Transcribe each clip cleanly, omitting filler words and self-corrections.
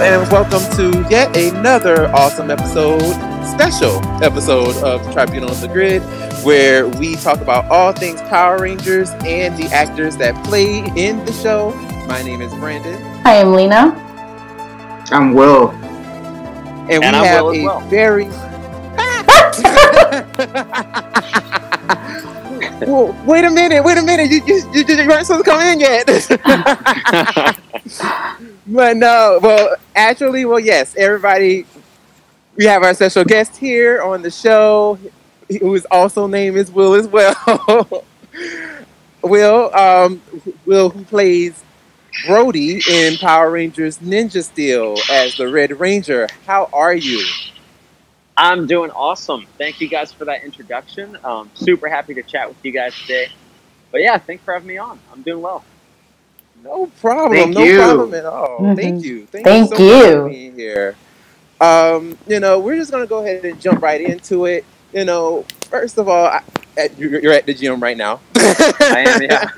and welcome to yet another awesome episode, special episode of the Tribunal of the Grid, where we talk about all things Power Rangers and the actors that play in the show. My name is Brandon. Hi, I'm Lena. I'm Will. And we have a very... Well, wait a minute. You weren't supposed to come in yet. But no, yes, everybody, we have our special guest here on the show, whose also name is Will as well. Will, who plays Brody in Power Rangers Ninja Steel as the Red Ranger. How are you? I'm doing awesome. Thank you guys for that introduction. Super happy to chat with you guys today. But yeah, thanks for having me on. I'm doing well. No problem. Thank you. Problem at all. Mm-hmm. Thank you. Thank so you. much for being here. We're just gonna go ahead and jump right into it. First of all, you're at the gym right now. I am, yeah.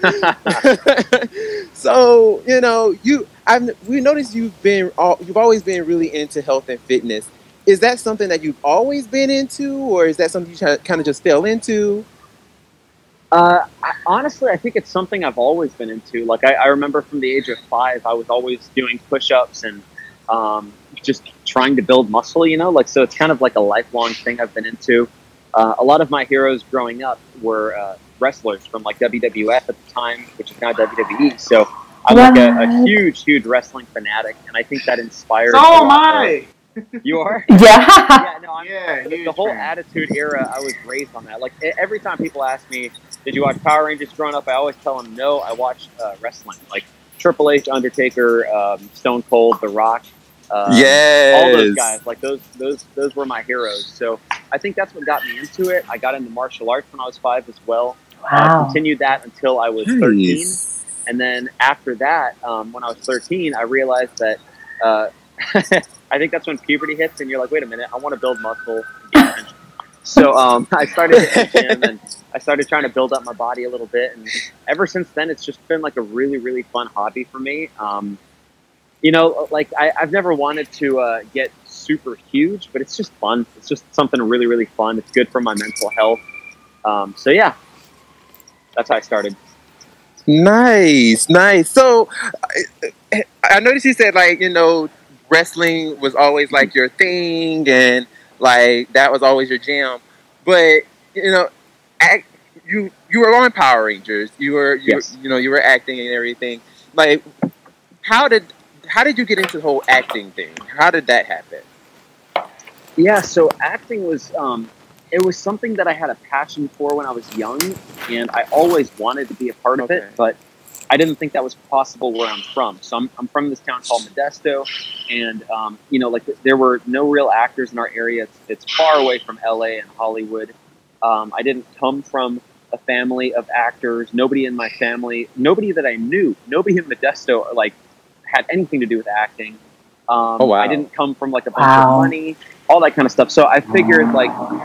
So we noticed you've always been really into health and fitness. Is that something that you've always been into, or is that something you kind of just fell into? Honestly, I think it's something I've always been into. Like, I remember from the age of 5, I was always doing push-ups and just trying to build muscle, so it's kind of like a lifelong thing I've been into. A lot of my heroes growing up were wrestlers from like WWF at the time, which is now WWE. So I'm like a huge wrestling fanatic, and I think that inspired. So am I. You are? Yeah. Yeah, no, the whole fan. Attitude Era, I was raised on that. Like, every time people ask me, did you watch Power Rangers growing up? I always tell them, no, I watched wrestling. Like, Triple H, Undertaker, Stone Cold, The Rock. Yes. All those guys. Like, those were my heroes. So I think that's what got me into it. I got into martial arts when I was 5 as well. Wow. Continued that until I was 13. And then after that, when I was 13, I realized that... I think that's when puberty hits and you're like, wait a minute, I want to build muscle and get attention. So I started hitting the gym and I started trying to build up my body a little bit. And ever since then, it's just been like a really, really fun hobby for me. I've never wanted to get super huge, but it's just fun. It's just something really, really fun. It's good for my mental health. So yeah, that's how I started. Nice. So I noticed you said wrestling was always like your thing, and like that was always your jam. But you were on Power Rangers. You were acting and everything. Like, how did you get into the whole acting thing? How did that happen? Yeah, so acting was it was something that I had a passion for when I was young, and I always wanted to be a part of it, but I didn't think that was possible where I'm from. So I'm from this town called Modesto, and there were no real actors in our area. It's far away from LA and Hollywood. I didn't come from a family of actors. Nobody in my family, nobody that I knew, nobody in Modesto had anything to do with acting. I didn't come from like a bunch of money, all that kind of stuff. So I figured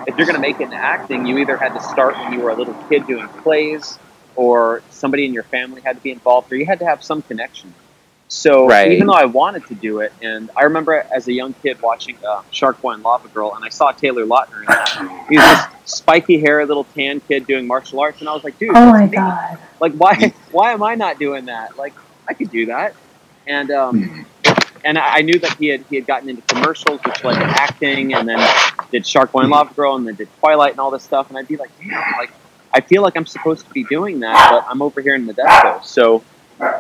if you're gonna make it in acting, you either had to start when you were a little kid doing plays, or somebody in your family had to be involved, or you had to have some connection. So even though I wanted to do it, and I remember as a young kid watching Shark Boy and Lava Girl, and I saw Taylor Lautner in that. He was this spiky hair, little tan kid doing martial arts, and I was like, dude, oh my God. Like, why am I not doing that? Like, I could do that. And I knew that he had gotten into commercials, which led to acting, and then did Shark Boy and Lava Girl, and then did Twilight and all this stuff, and I'd be like, damn, I feel like I'm supposed to be doing that, but I'm over here in Modesto. So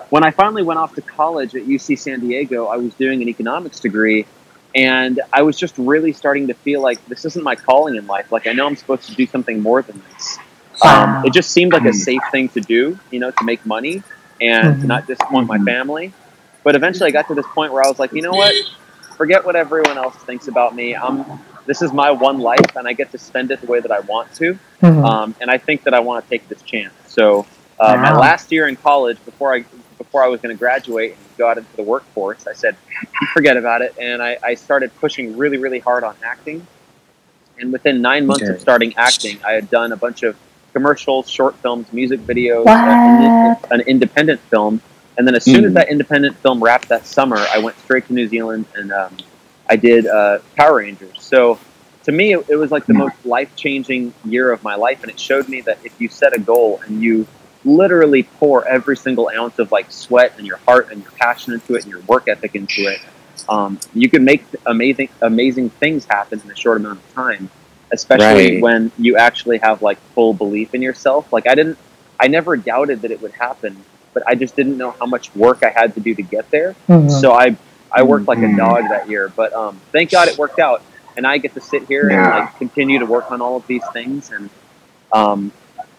when I finally went off to college at UC San Diego, I was doing an economics degree, and I was just really starting to feel like this isn't my calling in life. Like, I know I'm supposed to do something more than this. It just seemed like a safe thing to do, to make money and to not disappoint my family. But eventually I got to this point where I was like, you know what? Forget what everyone else thinks about me. This is my one life, and I get to spend it the way that I want to. And I think that I want to take this chance. So my last year in college, before I was going to graduate and go out into the workforce, I said, forget about it. And I started pushing really, really hard on acting. And within 9 months of starting acting, I had done a bunch of commercials, short films, music videos, an independent film. And then as soon as that independent film wrapped that summer, I went straight to New Zealand and I did Power Rangers. So to me, it was like the most life-changing year of my life, and it showed me that if you set a goal and you literally pour every single ounce of like sweat and your heart and your passion into it and your work ethic into it, you can make amazing things happen in a short amount of time, especially when you actually have like full belief in yourself. Like I never doubted that it would happen, but I just didn't know how much work I had to do to get there. So I worked like a dog that year, but thank God it worked out. And I get to sit here and like continue to work on all of these things. And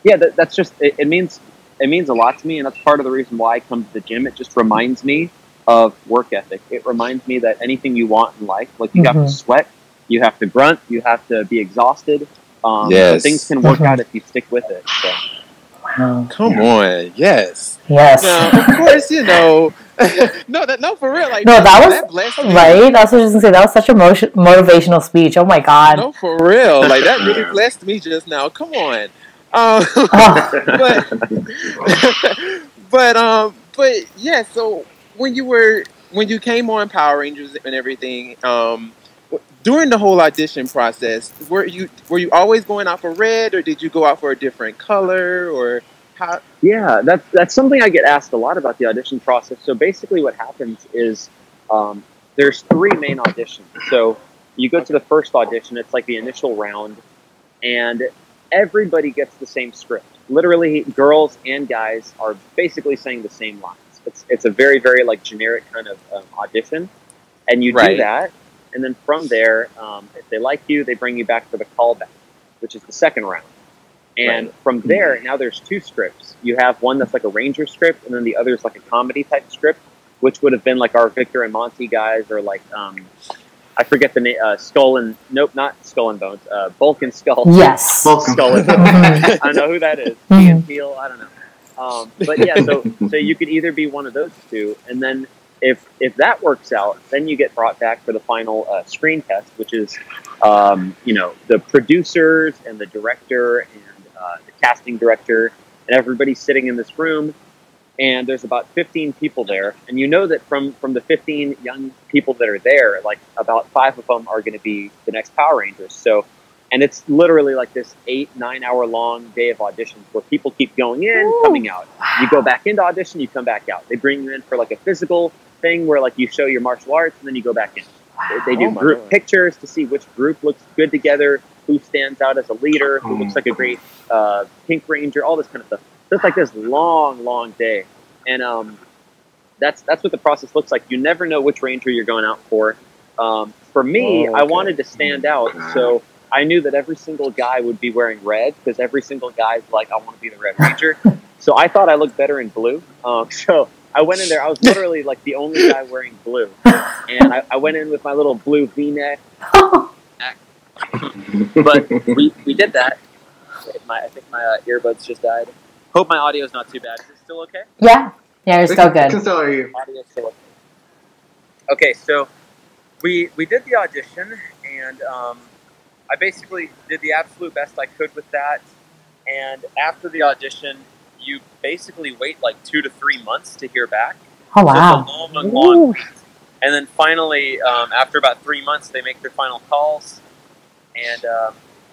that's just, it means a lot to me. And that's part of the reason why I come to the gym. It just reminds me of work ethic. It reminds me that anything you want in life, like you have to sweat, you have to grunt, you have to be exhausted. But things can work out if you stick with it. So. Wow. Come on, yes. Now, of course, no, for real. Like, that was right. That's what I was gonna say. That was such a motivational speech. Oh my God. No, for real. Like that really blessed me just now. Come on. But yeah. So when you came on Power Rangers and everything, during the whole audition process, were you always going out for red, or did you go out for a different color, or how? Yeah, that's something I get asked a lot about the audition process. So basically, what happens is there's 3 main auditions. So you go to the first audition; it's like the initial round, and everybody gets the same script. Literally, girls and guys are basically saying the same lines. It's a very, very like generic kind of audition, and you do that. And then from there, if they like you, they bring you back for the callback, which is the second round. And from there, now there's 2 scripts. You have one that's like a Ranger script, and then the other is like a comedy type script, which would have been like our Victor and Monty guys, or like, I forget the name, not Skull and Bones, Bulk and Skull. Yes. Skull and Bones. I don't know who that is. Ian Peel, I don't know. But yeah, so you could either be one of those 2, and then if that works out, then you get brought back for the final screen test, which is, the producers and the director and the casting director and everybody sitting in this room. And there's about 15 people there. And you know that from the 15 young people that are there, like about 5 of them are going to be the next Power Rangers. So, and it's literally like this 8-9 hour long day of auditions where people keep going in, coming out. You go back into audition, you come back out. They bring you in for like a physical thing where like you show your martial arts and then you go back in. They do group pictures to see which group looks good together, who stands out as a leader, who looks like a great Pink Ranger, all this kind of stuff. So it's like this long day. And that's what the process looks like. You never know which Ranger you're going out for. For me, I wanted to stand out, so I knew that every single guy would be wearing red, because every single guy's like, I want to be the Red Ranger. So I thought I looked better in blue. So I went in there. I was literally like the only guy wearing blue. And I went in with my little blue V-neck. But we did that. I think my earbuds just died. Hope my audio is not too bad. Is it still okay? Yeah, you're still good. Can still hear you. Audio's still okay. Okay, so we did the audition, and I basically did the absolute best I could with that. And after the audition, you basically wait like 2 to 3 months to hear back. Oh, wow. So it's a long wait. And then finally, after about 3 months, they make their final calls. And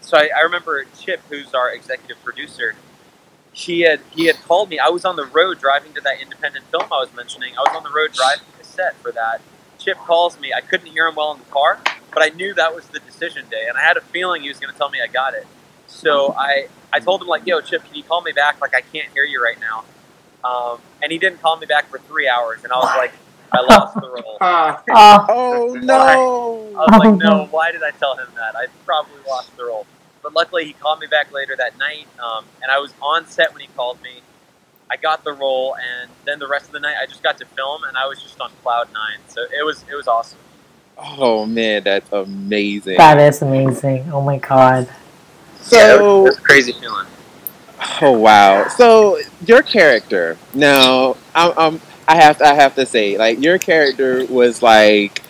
so I remember Chip, who's our executive producer, he had called me. I was on the road driving to that independent film I was mentioning. I was on the road driving to set for that. Chip calls me. I couldn't hear him well in the car, but I knew that was the decision day. And I had a feeling he was going to tell me I got it. So I told him, like, yo, Chip, can you call me back? Like, I can't hear you right now. And he didn't call me back for 3 hours. And I was like, I lost the role. Oh, no. I was like, no, why did I tell him that? I probably lost the role. But luckily, he called me back later that night. And I was on set when he called me. I got the role. And then the rest of the night, I just got to film. And I was just on cloud 9. So it was awesome. Oh, man, that's amazing. That is amazing. Oh, my God. So, it was a crazy feeling. Oh, wow. So, your character, now, I have to say, like, your character was like,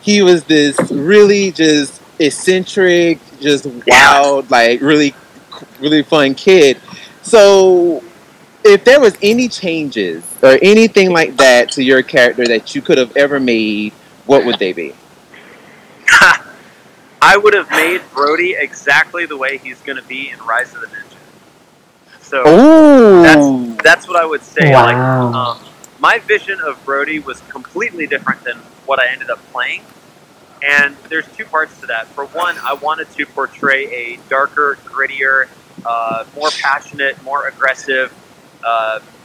he was this really just eccentric, just wild, like, really, really fun kid. So, if there was any changes or anything like that to your character that you could have ever made, what would they be? I would have made Brody exactly the way he's going to be in Rise of the Ninja. So that's what I would say. Wow. Like, my vision of Brody was completely different than what I ended up playing. And there's two parts to that. For one, I wanted to portray a darker, grittier, more passionate, more aggressive,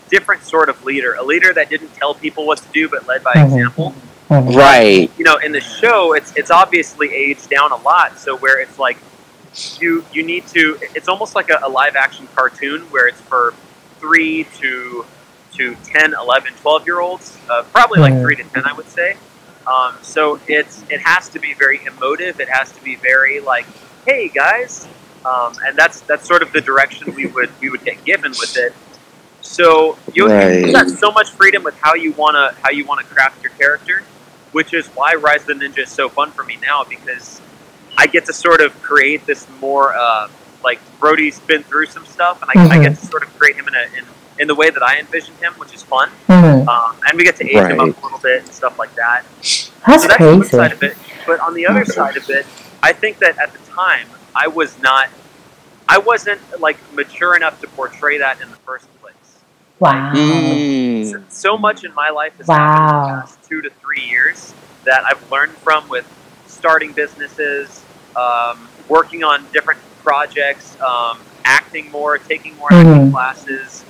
different sort of leader. A leader that didn't tell people what to do but led by example. Right. You know, in the show, it's obviously aged down a lot. So where it's like you need to. It's almost like a live action cartoon where it's for 3 to 10, 11, 12-year-olds. Probably like 3 to 10, I would say. So it has to be very emotive. It has to be very like, hey guys, and that's sort of the direction we would get given with it. So you've got so much freedom with how you wanna craft your character, which is why Rise of the Ninja is so fun for me now, because I get to sort of create this more like Brody's been through some stuff, and I get to sort of create him in the way that I envisioned him, which is fun. And we get to age him up a little bit and stuff like that. That's so that's crazy. one side of it. But on the other side of it, I think that at the time I wasn't like mature enough to portray that in the first place. Wow. So much in my life has happened in the past 2 to 3 years that I've learned from, with starting businesses, working on different projects, acting more, taking more acting classes,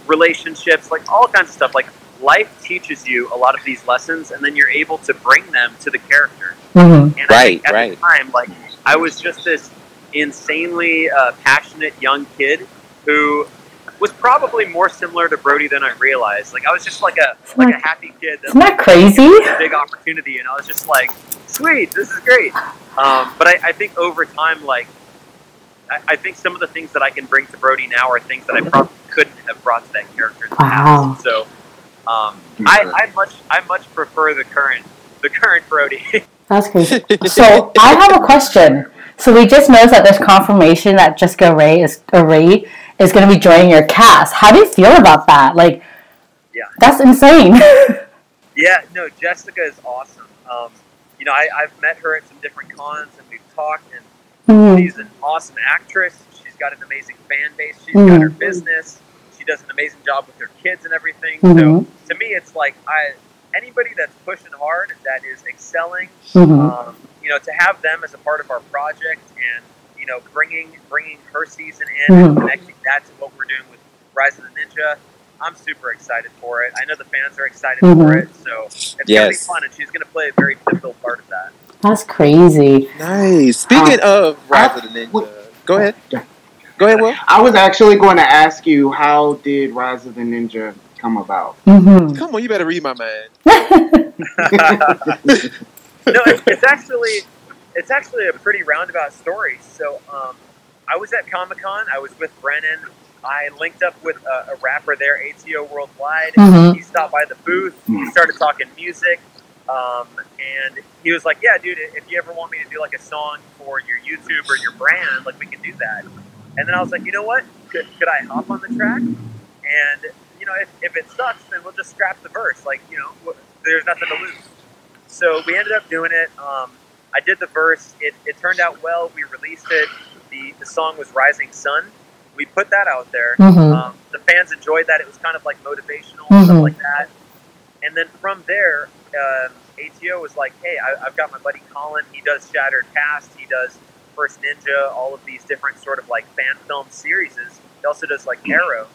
relationships, like all kinds of stuff. Like, life teaches you a lot of these lessons, and then you're able to bring them to the character. And I think at the time, like, I was just this insanely passionate young kid who was probably more similar to Brody than I realized. Like, I was just like a happy kid. Isn't that crazy? A big opportunity, and I was just like, sweet, this is great. But I think over time, like, I think some of the things that I can bring to Brody now are things that I probably couldn't have brought to that character in the past. So I much prefer the current Brody. That's crazy. So I have a question. So we just noticed that there's confirmation that Jessica Rae is going to be joining your cast. How do you feel about that? Like, that's insane. Yeah, no, Jessica is awesome. You know, I've met her at some different cons, and we've talked, and she's an awesome actress. She's got an amazing fan base. She's got her business. She does an amazing job with her kids and everything. So to me, it's like anybody that's pushing hard, that is excelling, you know, to have them as a part of our project, and, you know, bringing her season in and connecting that to what we're doing with Rise of the Ninja, I'm super excited for it. I know the fans are excited for it, so it's going to be fun, and she's going to play a very pivotal part of that. That's crazy. Nice. Speaking of Rise of the Ninja, go ahead. Go ahead, Will. I was actually going to ask you, how did Rise of the Ninja come about? Come on, you better read my mind. No, it's actually a pretty roundabout story. So I was at Comic-Con. I was with Brennan. I linked up with a rapper there, ATO Worldwide. He stopped by the booth. We started talking music. And he was like, yeah, dude, if you ever want me to do like a song for your YouTube or your brand, like, we can do that. And then I was like, you know what? Could I hop on the track? And, you know, if it sucks, then we'll just scrap the verse. Like, you know, there's nothing to lose. So we ended up doing it. I did the verse. It turned out well. We released it. The song was Rising Sun. We put that out there. The fans enjoyed that. It was kind of like motivational, stuff like that. And then from there, ATO was like, hey, I've got my buddy Colin. He does Shattered Past. He does First Ninja, all of these different sort of like fan film series. He also does like Arrow.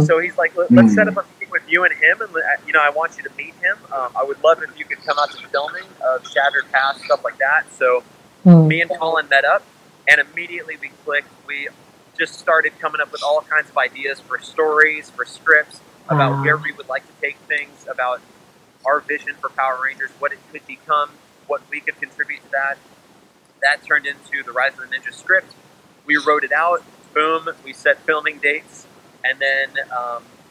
So he's like, let's set up a meeting with you and him, and, you know, I want you to meet him. I would love if you could come out to the filming of Shattered Past, stuff like that. So me and Colin met up, and immediately we clicked. We just started coming up with all kinds of ideas for stories, for scripts, about where we would like to take things, about our vision for Power Rangers, what it could become, what we could contribute to that. That turned into the Rise of the Ninja script. We wrote it out. Boom. We set filming dates. And then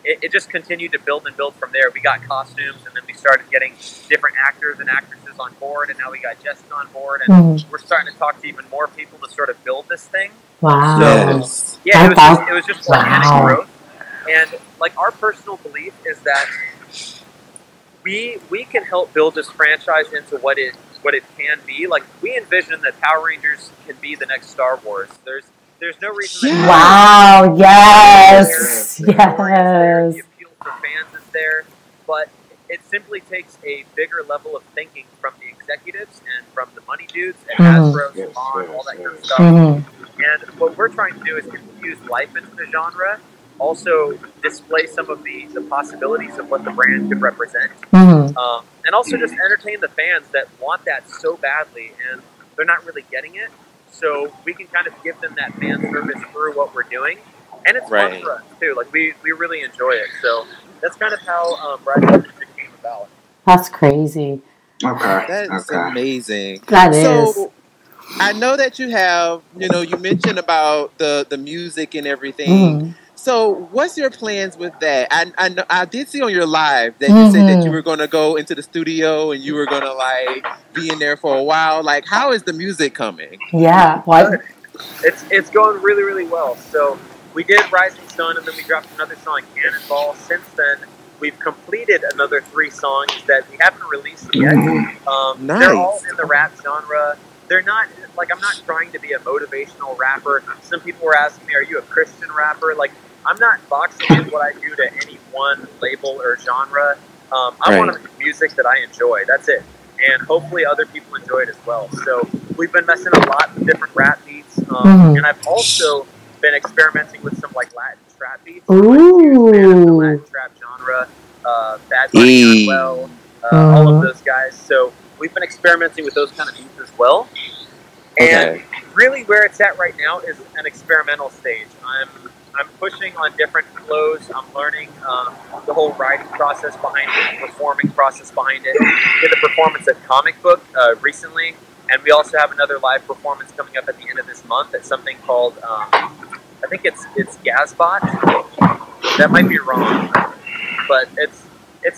it just continued to build and build from there. We got costumes, and then we started getting different actors and actresses on board, and now we got Jessica on board, and we're starting to talk to even more people to sort of build this thing. Wow. So, yeah, it was just organic growth. And like our personal belief is that we can help build this franchise into what it can be. Like we envision that Power Rangers can be the next Star Wars. There's no reason that wow, yes, the story is there, the yes. appeal for fans is there, but it simply takes a bigger level of thinking from the executives and from the money dudes and Hasbro, Saban, all that kind of stuff. And what we're trying to do is infuse life into the genre, also display some of the possibilities of what the brand could represent, and also just entertain the fans that want that so badly and they're not really getting it. So we can kind of give them that fan service through what we're doing, and it's fun for us too. Like we really enjoy it. So that's kind of how Rise of the Ninja came about. That's crazy. Okay. That's amazing. That is. So I know that you have, you mentioned about the music and everything. So what's your plans with that? I know I did see on your live that you said that you were going to go into the studio and you were going to like be in there for a while. Like, how is the music coming? Yeah. What? It's going really, really well. So we did Rising Sun, and then we dropped another song, Cannonball. Since then, we've completed another 3 songs that we haven't released yet. Nice. They're all in the rap genre. They're not, like, I'm not trying to be a motivational rapper. Some people were asking me, are you a Christian rapper? Like, I'm not boxing in what I do to any one label or genre. I want to make music that I enjoy. That's it. And hopefully other people enjoy it as well. So we've been messing a lot with different rap beats. And I've also been experimenting with some, like, Latin trap beats. Ooh. The Latin trap genre. Bad Bunny as well. All of those guys. So we've been experimenting with those kind of beats as well. And really where it's at right now is an experimental stage. I'm pushing on different flows. I'm learning the whole writing process behind it, the performing process behind it. We did a performance at Comic Book recently, and we also have another live performance coming up at the end of this month at something called, I think it's Gazbot. That might be wrong, but it's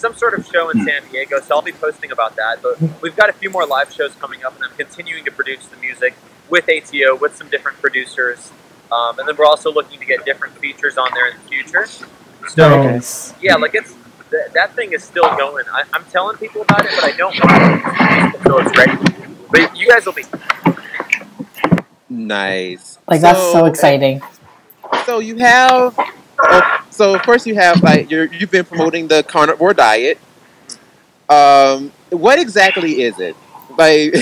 some sort of show in San Diego, so I'll be posting about that. But we've got a few more live shows coming up, and I'm continuing to produce the music with ATO, with some different producers. And then we're also looking to get different features on there in the future. So, yeah, like that thing is still going. I'm telling people about it, but I don't want it until it's ready. But you guys will be nice. Like, that's so exciting. So you have, so first you have like you've been promoting the carnivore diet. What exactly is it? Like,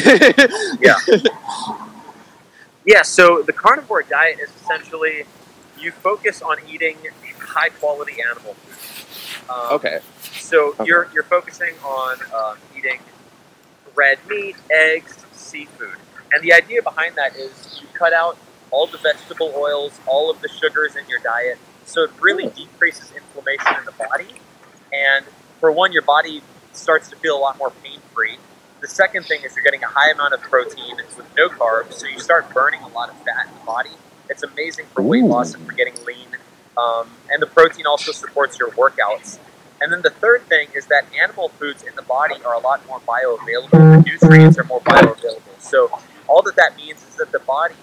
Yeah, so the carnivore diet is essentially you focus on eating high quality animal food. So you're focusing on eating red meat, eggs, seafood. And the idea behind that is you cut out all the vegetable oils, all of the sugars in your diet, so it really decreases inflammation in the body. And for one, your body starts to feel a lot more pain-free. The second thing is you're getting a high amount of protein with no carbs, so you start burning a lot of fat in the body. It's amazing for weight loss and for getting lean. And the protein also supports your workouts. And then the third thing is that animal foods in the body are a lot more bioavailable. The nutrients are more bioavailable. So all that means is that the body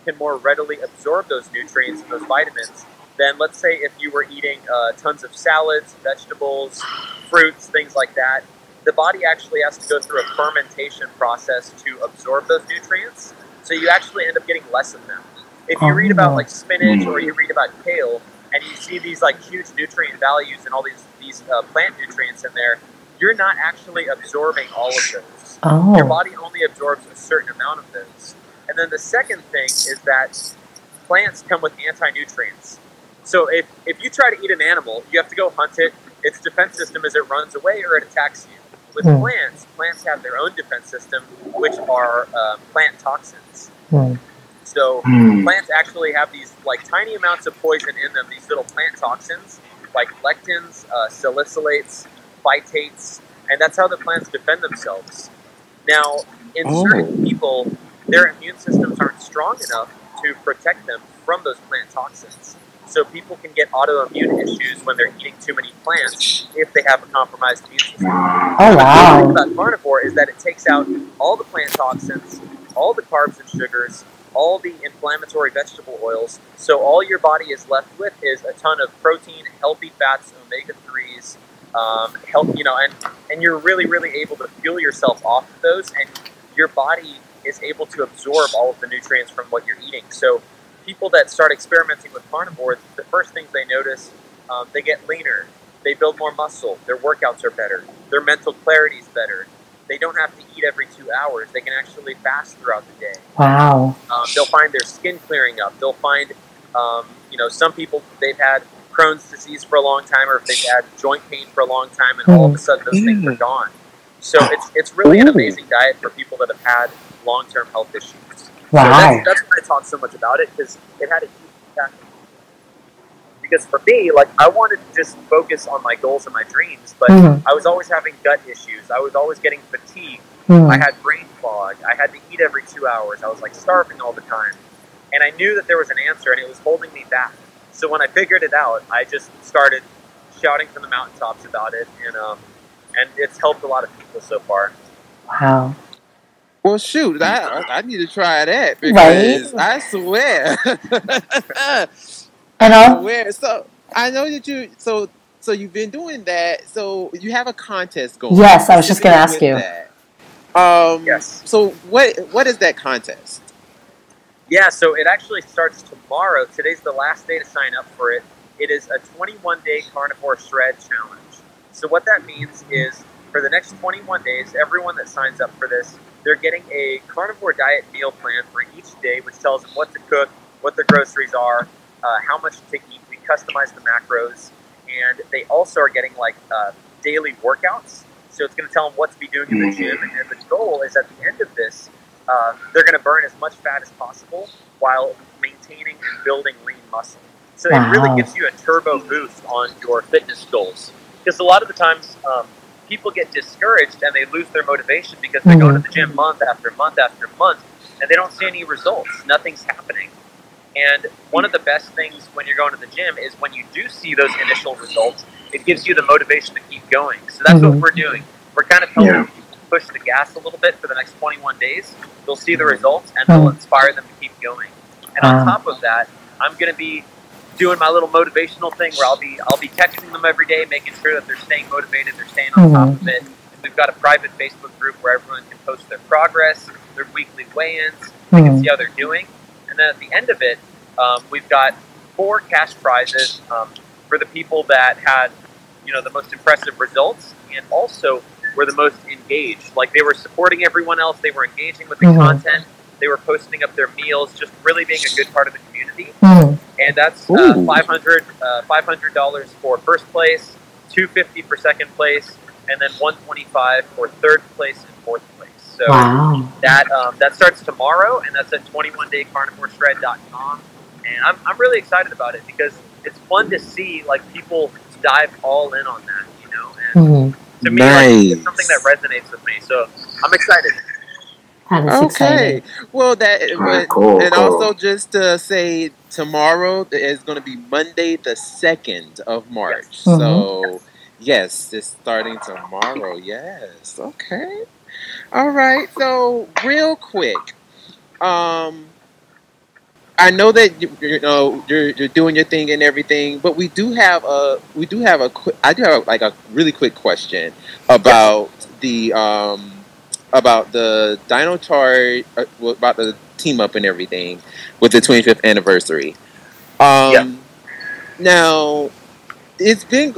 can more readily absorb those nutrients and those vitamins than, let's say, if you were eating tons of salads, vegetables, fruits, things like that. The body actually has to go through a fermentation process to absorb those nutrients, so you actually end up getting less of them. If you read about like spinach or you read about kale, and you see these like huge nutrient values and all these plant nutrients in there, you're not actually absorbing all of those. Your body only absorbs a certain amount of those. And then the second thing is that plants come with anti-nutrients. So if you try to eat an animal, you have to go hunt it. Its defense system is it runs away or it attacks you. With plants have their own defense system, which are plant toxins. So plants actually have these like tiny amounts of poison in them, these little plant toxins, like lectins, salicylates, phytates, and that's how the plants defend themselves. Now, in certain people, their immune systems aren't strong enough to protect them from those plant toxins. So people can get autoimmune issues when they're eating too many plants if they have a compromised immune system. Oh, wow. The thing about carnivore is that it takes out all the plant toxins, all the carbs and sugars, all the inflammatory vegetable oils. So all your body is left with is a ton of protein, healthy fats, omega-3s, health, and you're really, really able to fuel yourself off of those, and your body is able to absorb all of the nutrients from what you're eating. So people that start experimenting with carnivore, the first things they notice, they get leaner, they build more muscle, their workouts are better, their mental clarity is better. They don't have to eat every 2 hours. They can actually fast throughout the day. Wow. They'll find their skin clearing up. They'll find, some people, they've had Crohn's disease for a long time, or if they've had joint pain for a long time, and all of a sudden those things are gone. So it's really an amazing diet for people that have had long-term health issues. Wow. So that's why I talk so much about it, because it had a huge impact. Because for me, like, I wanted to just focus on my goals and my dreams, but I was always having gut issues. I was always getting fatigued. I had brain fog. I had to eat every 2 hours. I was like starving all the time. And I knew that there was an answer, and it was holding me back. So when I figured it out, I just started shouting from the mountaintops about it, and it's helped a lot of people so far. Wow. Well, shoot, I need to try that, because I swear. And so I know that so you've been doing that. So you have a contest going. Yes, I was just going to ask you. Yes. So what is that contest? Yeah, so it actually starts tomorrow. Today's the last day to sign up for it. It is a 21-day carnivore shred challenge. So what that means is for the next 21 days, everyone that signs up for this, they're getting a carnivore diet meal plan for each day, which tells them what to cook, what their groceries are, how much to eat. We customize the macros, and they also are getting daily workouts. So it's going to tell them what to be doing in the gym, and the goal is at the end of this, they're going to burn as much fat as possible while maintaining and building lean muscle. So it really gives you a turbo boost on your fitness goals. Because a lot of the times, people get discouraged and they lose their motivation because they're going to the gym month after month after month, and they don't see any results. Nothing's happening. And one of the best things when you're going to the gym is when you do see those initial results, it gives you the motivation to keep going. So that's what we're doing. We're kind of helping people push the gas a little bit for the next 21 days. They'll see the results, and they'll inspire them to keep going. And on top of that, I'm going to be doing my little motivational thing where I'll be texting them every day, making sure that they're staying motivated, they're staying on top of it. And we've got a private Facebook group where everyone can post their progress, their weekly weigh-ins, they can see how they're doing. And then at the end of it, we've got 4 cash prizes for the people that had, the most impressive results, and also were the most engaged. Like, they were supporting everyone else, they were engaging with the content, they were posting up their meals, just really being a good part of the community. And that's $500 for first place, $250 for second place, and then $125 for third place and fourth place. So that starts tomorrow, and that's at 21daycarnivoreshred.com. And I'm really excited about it because it's fun to see people dive all in on that, and to me, it's something that resonates with me. So I'm excited. That is exciting. Well, cool. Also just to say, tomorrow is going to be Monday, the 2nd of March. Yes. So yes, it's starting tomorrow. Yes. Okay. All right. So real quick, I know that you're doing your thing and everything, but I do have a really quick question about the Dino Charge, about the team up and everything with the 25th anniversary. Now it's been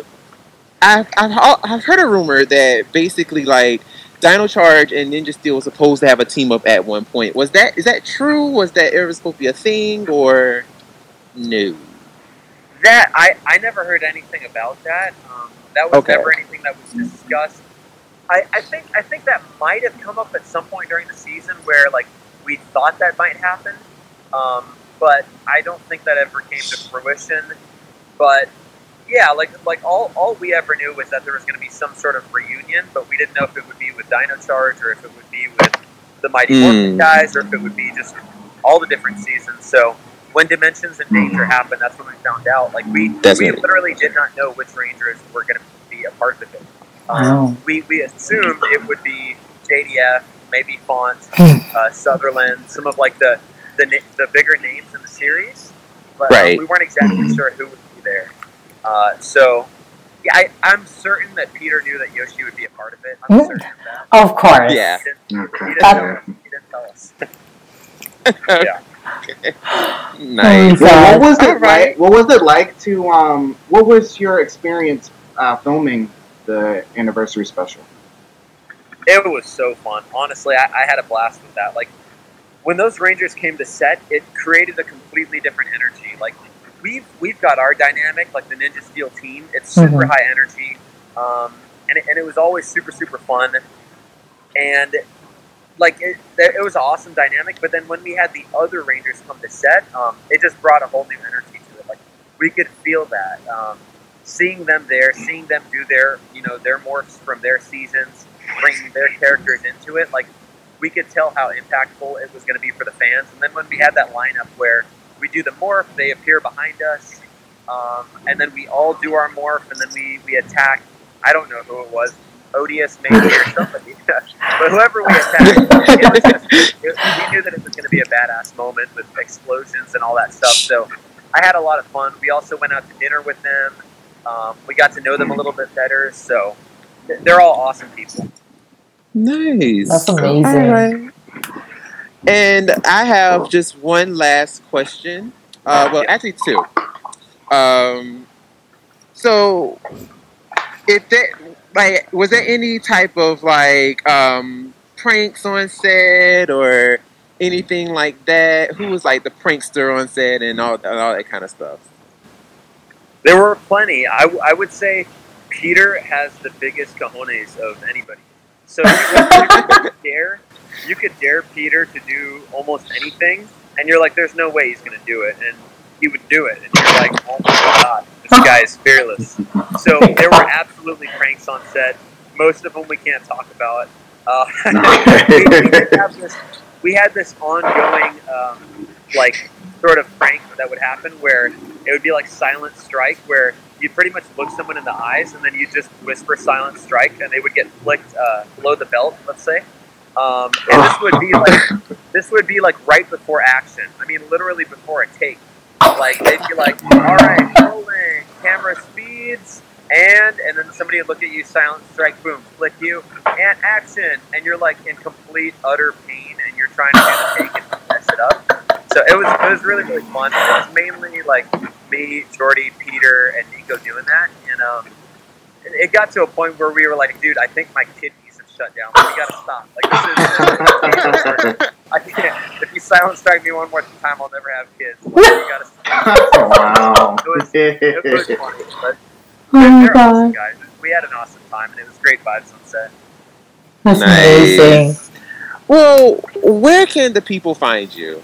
I've heard a rumor that basically Dino Charge and Ninja Steel was supposed to have a team up at one point. Is that true? Was that ever supposed to be a thing, or no? That I never heard anything about that. That was never anything that was discussed. I think that might have come up at some point during the season where we thought that might happen, but I don't think that ever came to fruition. But yeah, all we ever knew was that there was going to be some sort of reunion, but we didn't know if it would be with Dino Charge or if it would be with the Mighty Morphin guys or if it would be just all the different seasons. So when Dimensions and Danger happened, that's when we found out. We literally did not know which Rangers were going to be a part of it. We assumed it would be JDF, maybe Font, Sutherland, some of the the bigger names in the series, but Right. we weren't exactly sure who would be there. So yeah, I'm certain that Peter knew that Yoshi would be a part of it. I'm certain of that. Of course. Yeah. Okay. He didn't tell us. Yeah. Nice. Well, what was it All right. like? What was it like to What was your experience filming the anniversary special? It was so fun. Honestly, I had a blast with that. Like, when those Rangers came to set, it created a completely different energy. Like, we've got our dynamic, like the Ninja Steel team. It's super high energy, and it was always super, super fun. And like it was an awesome dynamic. But then when we had the other Rangers come to set, it just brought a whole new energy to it. Like, we could feel that, seeing them there, seeing them do their their morphs from their seasons, bringing their characters into it. Like, we could tell how impactful it was going to be for the fans. And then when we had that lineup where we do the morph, they appear behind us, and then we all do our morph, and then we attack. I don't know who it was, Odious maybe or somebody, but whoever we attacked, we knew that it was going to be a badass moment with explosions and all that stuff. So I had a lot of fun. We also went out to dinner with them. We got to know them a little bit better. So they're all awesome people. Nice. That's amazing. All right. And I have just one last question. Well, actually two. So, if that was there any type of pranks on set or anything like that? Who was like the prankster on set and all that kind of stuff? There were plenty. I would say Peter has the biggest cojones of anybody. So you could dare Peter to do almost anything, and you're like, there's no way he's going to do it. And he would do it. And you're like, oh my God, this guy is fearless. So there were absolutely pranks on set. Most of them we can't talk about. We had this ongoing, sort of prank that would happen where it would be like silent strike, where you'd pretty much look someone in the eyes and then you just whisper silent strike and they would get flicked below the belt, let's say. And this would be like right before action. I mean, literally before a take. Like, they'd be like, all right, rolling, camera speeds, and then somebody would look at you, silent strike, boom, flick you, and action. And you're like in complete, utter pain, and you're trying to do the take and mess it up. So it was really, really fun. It was mainly like me, Jordy, Peter, and Nico doing that. And it got to a point where we were like, dude, I think my kidneys have shut down. We gotta stop. Like, this is I can't. If you silent strike me one more time, I'll never have kids. Like, we gotta stop. Wow. It was funny, but they're awesome guys. We had an awesome time, and it was great vibes on set. That's amazing. Well, where can the people find you?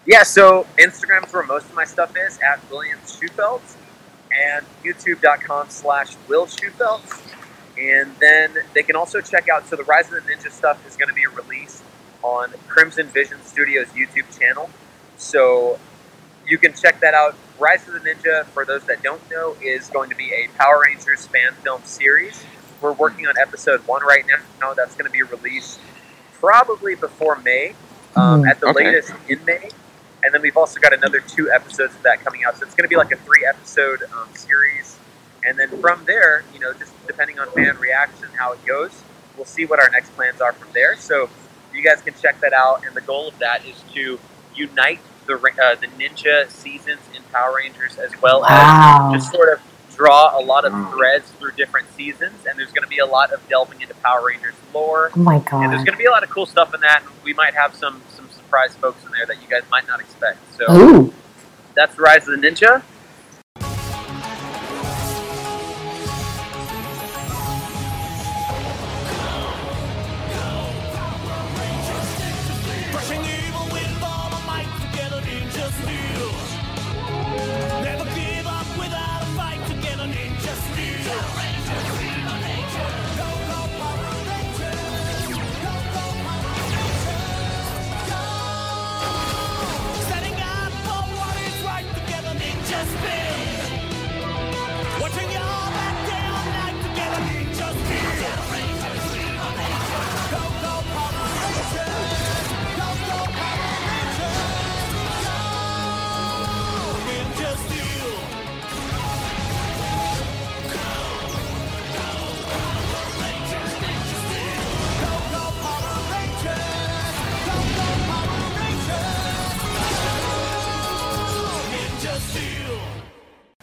Yeah, so Instagram's where most of my stuff is, at Williams Schufelt, and youtube.com/Will Schufelt. And then they can also check out, so the Rise of the Ninja stuff is going to be released on Crimson Vision Studios YouTube channel. So you can check that out. Rise of the Ninja, for those that don't know, is going to be a Power Rangers fan film series. We're working on episode 1 right now. That's going to be released probably before May, at the latest in May. And then we've also got another 2 episodes of that coming out. So it's going to be like a 3-episode series. And then from there, just depending on fan reaction, how it goes, we'll see what our next plans are from there. So you guys can check that out. And the goal of that is to unite the ninja seasons in Power Rangers, as well as just sort of draw a lot of threads through different seasons. And there's going to be a lot of delving into Power Rangers lore. Oh my God. And there's going to be a lot of cool stuff in that. And we might have some surprise folks in there that you guys might not expect. So that's Rise of the Ninja.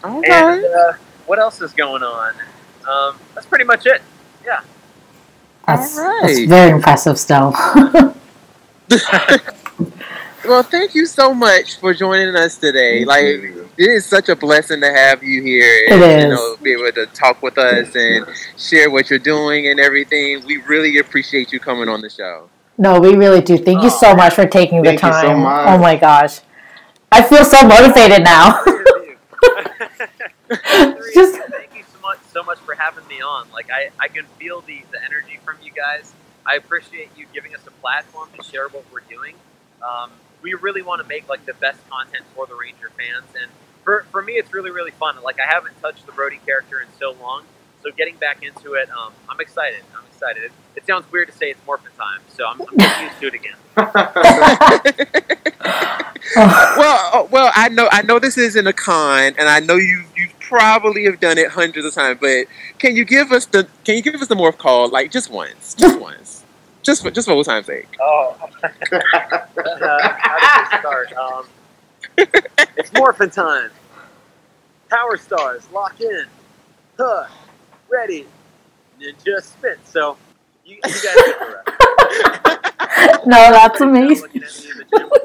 All And right. what else is going on? That's pretty much it. Yeah. That's Alright. very impressive still. Well, thank you so much for joining us today. Thank Like, you. it is such a blessing to have you here It and, is. be able to talk with us and share what you're doing and everything. We really appreciate you coming on the show. No, we really do. Thank you so much for taking the Thank you time. so much. Oh my gosh. I feel so motivated now. Just Thank you so much for having me on. Like I can feel the energy from you guys. I appreciate you giving us a platform to share what we're doing. We really want to make like the best content for the Ranger fans, and for me, it's really really fun. Like I haven't touched the Brody character in so long, so getting back into it, I'm excited. I'm excited. It sounds weird to say it's Morphing Time, so I'm getting used to it again. Well, I know this isn't a con, and I know you probably have done it hundreds of times. But can you give us the morph call, like just once, just for old time's sake? Oh, how did we start? It's Morphin' Time. Power stars, lock in. Huh, ready. Ninja spin. So, you guys get the rest. no, that's amazing. Looking at me in the gym with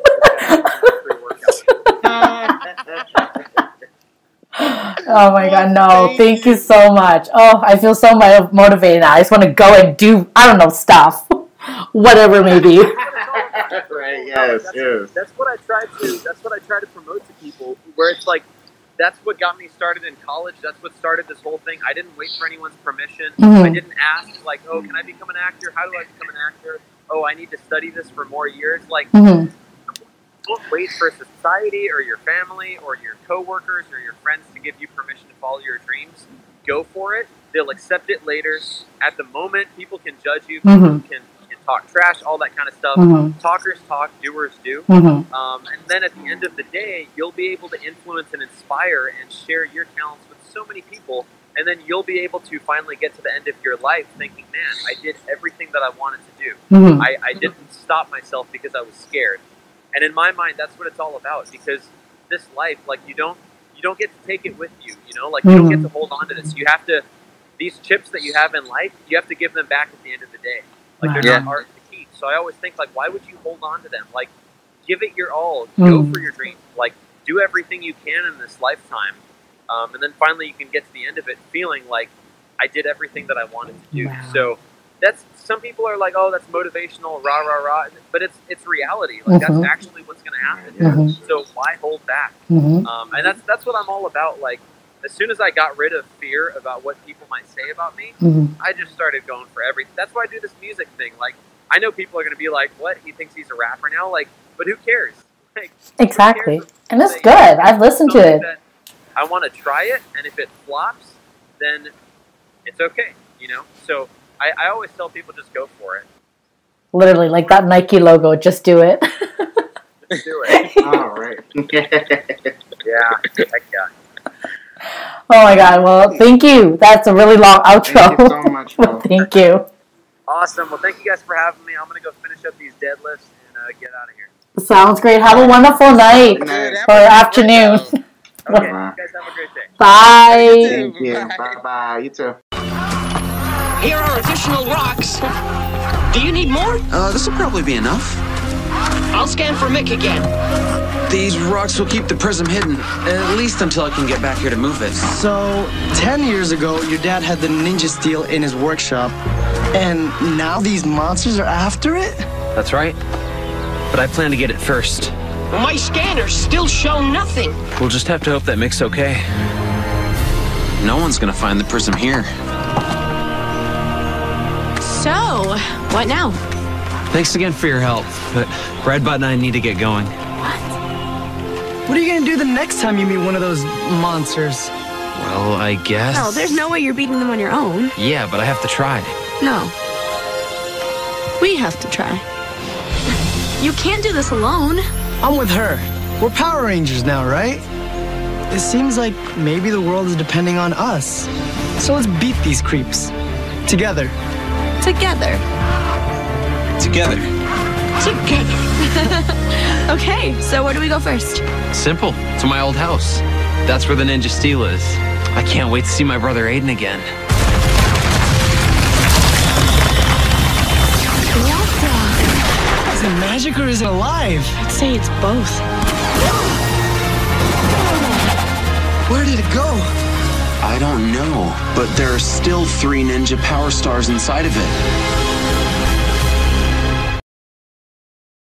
Oh my god, no. Thank you so much. Oh, I feel so motivated now. I just want to go and do, I don't know, stuff. Whatever maybe. Right, yes. That's what I try to promote to people, where it's like, that's what got me started in college. That's what started this whole thing. I didn't wait for anyone's permission. Mhm. I didn't ask, like, oh, can I become an actor? How do I become an actor? Oh, I need to study this for more years. Like, Mhm. don't wait for society or your family or your coworkers or your friends to give you permission to follow your dreams. Go for it. They'll accept it later. At the moment, people can judge you. People can talk trash, all that kind of stuff. Talkers talk, doers do. And then at the end of the day, you'll be able to influence and inspire and share your talents with so many people. And then you'll be able to finally get to the end of your life thinking, man, I did everything that I wanted to do. I didn't stop myself because I was scared. And in my mind, that's what it's all about. Because this life, like, you don't get to take it with you. You know, like, you don't get to hold on to this. You have to. These chips that you have in life, you have to give them back at the end of the day. Like, they're not art to keep. So I always think, like, why would you hold on to them? Like, give it your all. Go for your dreams. Like, do everything you can in this lifetime. And then finally you can get to the end of it feeling like I did everything that I wanted to do. Wow. So that's, some people are like, oh, that's motivational, rah, rah, rah. But it's reality. Like, that's actually what's going to happen. So why hold back? And that's what I'm all about. Like, as soon as I got rid of fear about what people might say about me, I just started going for everything. That's why I do this music thing. Like, I know people are going to be like, what? He thinks he's a rapper now? Like, but who cares? Like, Exactly. who cares? And it's good. I've listened to it. I want to try it, and if it flops, then it's okay, you know? So I always tell people, just go for it. Literally, like that Nike logo, just do it. Just do it. All right. Yeah, heck yeah. Oh my god, well, thank you. That's a really long outro. Thank you so much, Well, thank you. Awesome. Well, thank you guys for having me. I'm going to go finish up these deadlifts and get out of here. Sounds great. Have a wonderful night Nice. or afternoon. Okay, you guys have a great day. Bye. Thank you. Bye-bye. You too. Here are additional rocks. Do you need more? This will probably be enough. I'll scan for Mick again. These rocks will keep the prism hidden, at least until I can get back here to move it. So, 10 years ago, your dad had the ninja steel in his workshop, and now these monsters are after it? That's right. But I plan to get it first. My scanners still show nothing. We'll just have to hope that Mick's okay. No one's gonna find the prism here. So, what now? Thanks again for your help, but Redbutt and I need to get going. What are you gonna do the next time you meet one of those monsters? Well, I guess... Oh, there's no way you're beating them on your own. Yeah, but I have to try. No. We have to try. You can't do this alone. I'm with her. We're Power Rangers now, right? It seems like maybe the world is depending on us. So let's beat these creeps. Together. Together. Together. Together. Okay, so where do we go first? Simple. To my old house. That's where the Ninja Steel is. I can't wait to see my brother Aiden again. What the? Is it magic or is it alive? I'd say it's both. Where did it go? I don't know, but there are still 3 ninja power stars inside of it.